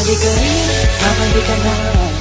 Babalik ka rin, babalik ka na.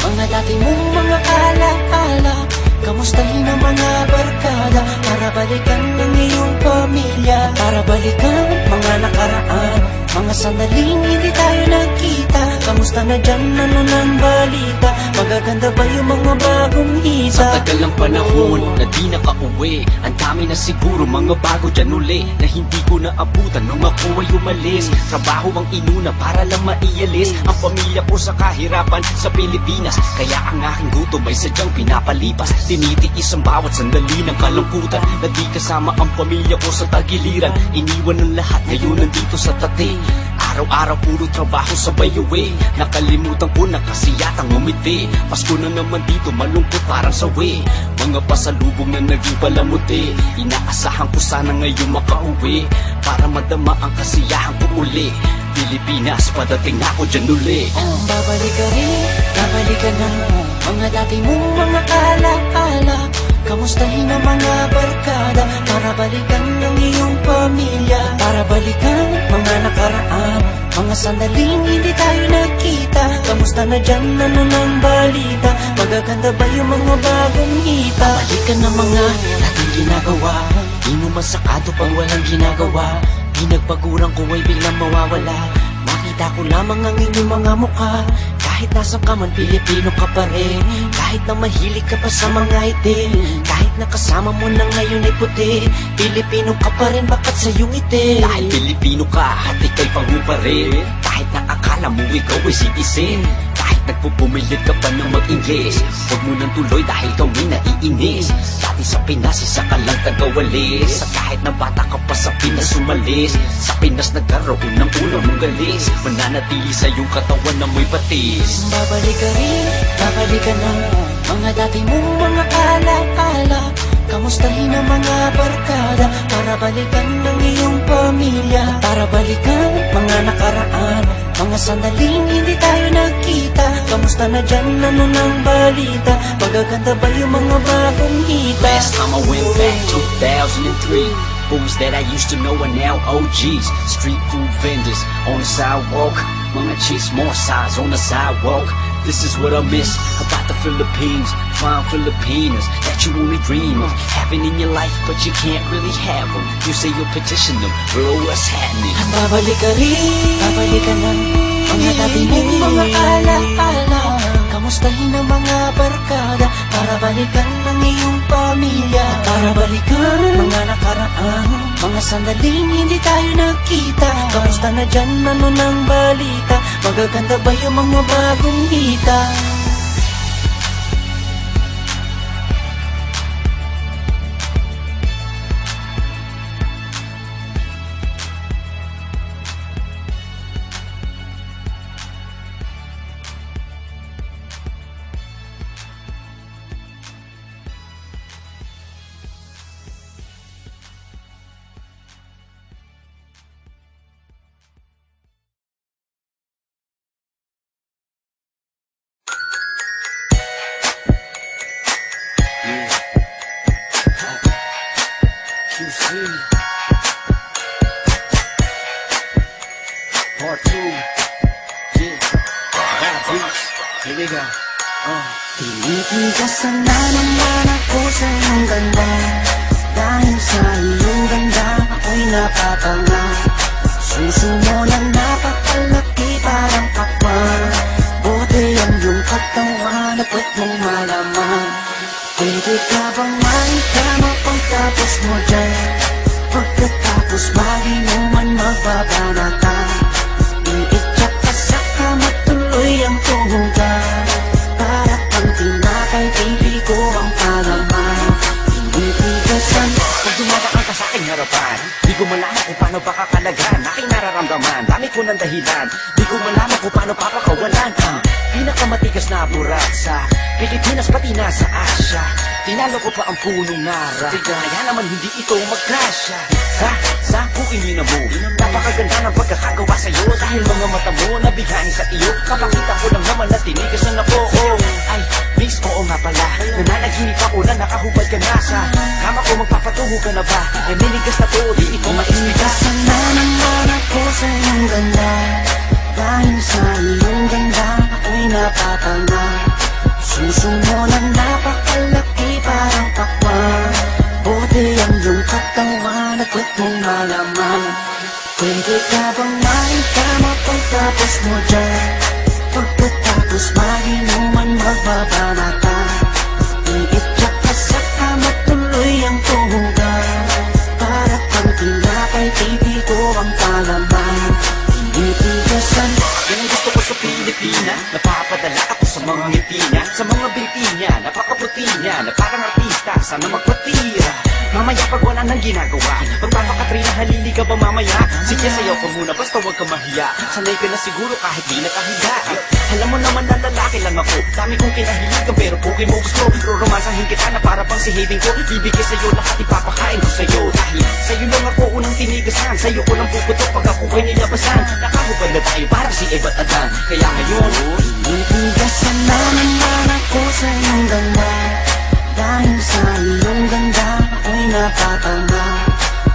Mga dati mong mga alaala, kamustahin ang mga barkada, para balikan ng iyong pamilya, para balikan mga nakaraan, mga sandaling hindi tayo nagkita. Kamusta na dyan, ano ng balita? Magaganda ba yung mga bagong hita? Sa tagal ng panahon na di nakauwi, ang dami na siguro mga bago dyan uli, na hindi ko naabutan nung ako ay umalis. Trabaho ang inuna para lang maialis ang pamilya ko sa kahirapan sa Pilipinas. Kaya ang aking gutom ay sadyang pinapalipas. Tinitiis ang bawat sandali ng kalungkutan, na di kasama ang pamilya ko sa tagiliran. Iniwan ng lahat, ngayon nandito sa tate. Araw-araw puro trabaho sabay uwi, nakalimutan ko na kasi yatang umiti. Pasko na naman dito, malungkot parang sawi, mga pasalubong na naging palamuti. Inaasahan ko sana ngayon makauwi, para madama ang kasiyahan ko uli. Pilipinas, padating ako dyan uli. Babalik ka rin, babalik ka na. Mga dati mong mga alaala, kamustahin ang mga barkada, para balikan ng iyong pamilya, para balikan mga nakaraan, mga sandaling hindi tayo nagkita. Kamusta na dyan, ano ng balita? Magaganda ba yung mga bagong hita? Balikan ng mga dating ginagawa, di mo masakado pag walang ginagawa. Pinagpaguran ko ay biglang mawawala, makita ko lamang ang inyong mga mukha. Kahit nasa ka man, Pilipino ka pa rin. Kahit na mahilig ka pa sa mga itim, kahit na kasama mo na ngayon ay puti, Pilipino ka pa rin, bakit sa iyong itim? Dahil Pilipino ka, at ika'y pangu pa rin. Kahit na akala mo ikaw ay citizen, kahit nagpupumilit ka pa ng mag-Ingles, huwag mo nang tuloy dahil kami naiinis. Dati sa Pinas, isa ka lang tagawalis, sa kahit na bata ka pa sa Pinas umalis. Sa Pinas nagkaroon ng unang mong galis, mananatili sa iyong katawan na may batis. Babalik ka rin, babalik ka na. Mga dati mong mga alaala, kamustahin ang mga barkada, para balikan ng iyong pamilya, para balikan mga nakaraan, mga sandaling hindi tayo nagkita. Kamusta na dyan, ano ng balita? Magaganda ba yung mga bagong hita? Last time I went back, 2003, fools that I used to know are now OGs. Street food vendors on the sidewalk, mga chicks more size on the sidewalk. This is what I miss about the Philippines. Fine Filipinas that you only dream of having in your life, but you can't really have them. You say you'll petition them, bro, what's happening? Babalik ka rin, babalik ka na. Mga dati mong mga alaala, kamustahin ang mga barkada, para balikan ng iyong pamilya, para balikan mga nakaraan, mga sandaling hindi tayo nagkita. Kamusta na dyan, ano ng balita? Magaganda ba yung mga bagong hita? Part 2, yeah, bad beats, here we go. Tinitigasan na naman ako sa iyong ganda, dahil sa iyong ganda ako'y napatanga. Suso mo na napakalaki parang pakwan, buti ang iyong katawan, dapat mong malaman. Pwede ka bang maitama pagtapos mo dyan? Pagkatapos lagi mo man magbabanata, iityak ka sa kama, tuloy ang tuhugan, para pang tinapay, pipi ko ang palaman. Tinitigasan. Pag dumadaan ka sa aking harapan, di ko malaman kung paano pakakalaghan aking nararamdaman. Dami ko ng dahilan, di ko malaman kung paano papakawalan. Pinakamatigas na burat sa Pilipinas, pati na sa Asya. Tinalo ko pa ang punong nara, kaya naman hindi ito magkasya. Ha? Sa kuinina mo, napakaganda ng pagkakagawa sa'yo, dahil mga mata mo nabigani sa iyo. Kapakita ko lang naman na tinigasan ako. Ay, miss, oo nga pala, nananaginip ako na nakahubad ka na sa kama ko. Magpapatungo ka na ba? Naninigas na to, di ito maispigas. Tinitigasan na naman ako sa iyong ganda, dahil sa iyong ganda Suso mo na napakalaki parang pakwan. Buti ang iyong katawan at ba't mong malaman. Pwede ka bang maikama pagtapos mo dyan? Pagkatapos maginuman magbabanatan. Iityak ka sa kama tuloy ang tuhugan. Para kang tinapay titigo ang palaman. Tinitigasan. Yan ang gusto ko sa Pilipinas. Napapadala ako sa mga ngiti niya, sa mga binti niya, napakaputi niya, na parang artista, sana magpatira. Mamaya pag wala nang ginagawa, magpapakatrina, halili ka ba mamaya? Sige, sayaw ka muna, basta huwag ka mahiya. Sanay ka na siguro kahit di nakahiga. Alam mo naman na lalaki lang ako, dami kong kinahiligan pero puki mo gusto. Roromansahin kita na para pang si Hayden ko. Bibigay sa'yo lahat, ipapakain ko sa'yo. Dahil sa'yo lang ako unang tinigasan, sa'yo ko lang puputok pag ako ko'y nilabasan. Nakahubad na tayo parang si Eva at Adan. Kaya ngayon, tinitigasan na naman ako sa iyong ganda. Dahil sa iyong ganda ako'y napatanga.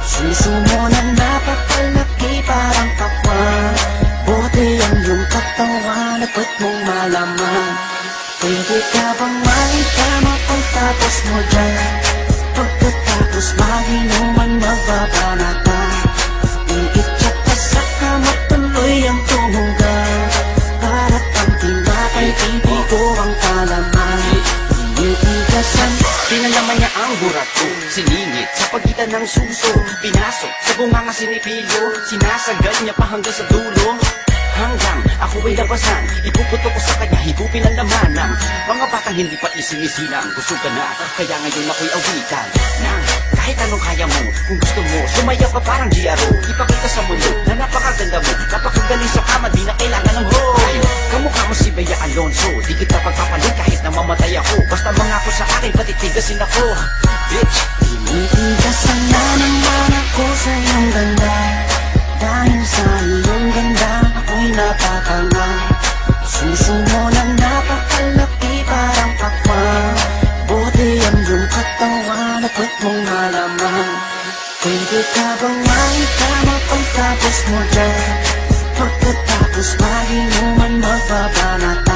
Suso mo na napakalaki parang pakwan. Buti ang iyong katawan at ba't mong malaman. Pwede ka bang maikama pagtapos mo dyan? Pagkatapos maginuman magbabanatan. Iityak ka sa kama tuloy ang tuhugan. Para kang tinapay titigo ang palaman. Tinitigasan. pinalaman niya ang burat ko, siningit sa pagitan ng suso. Pinasok sa bunganga sinipilyo, sinasagal niya pa hanggang sa dulo. Hanggang ako ay labasan, ipuputo ko sa kanya, higupin ang laman ng mga batang hindi pa isinisilang. Gusto ka na, kaya ngayon ako'y awitan ng kahit anong kaya mo. Kung gusto mo, sumayaw ka parang GRO. Ipakita sa mundo na napakaganda mo, napakagaling sa kama, di na kailangan ng hoy. Kamukha mo si Bea Alonso, di kita pagpapalit kahit na mamatay ako. Basta mangako sa akin, patitigasin ako, bitch. Tinitigasan na naman ako sa iyong ganda. Dahil sa iyong ganda ako'y napatanga. Suso mo na napakalaki parang pakwan. Buti ang iyong katawan at ba't mong malaman. Pwede ka bang maikama pagtapos mo dyan? Pagkatapos maginuman magbabanatan.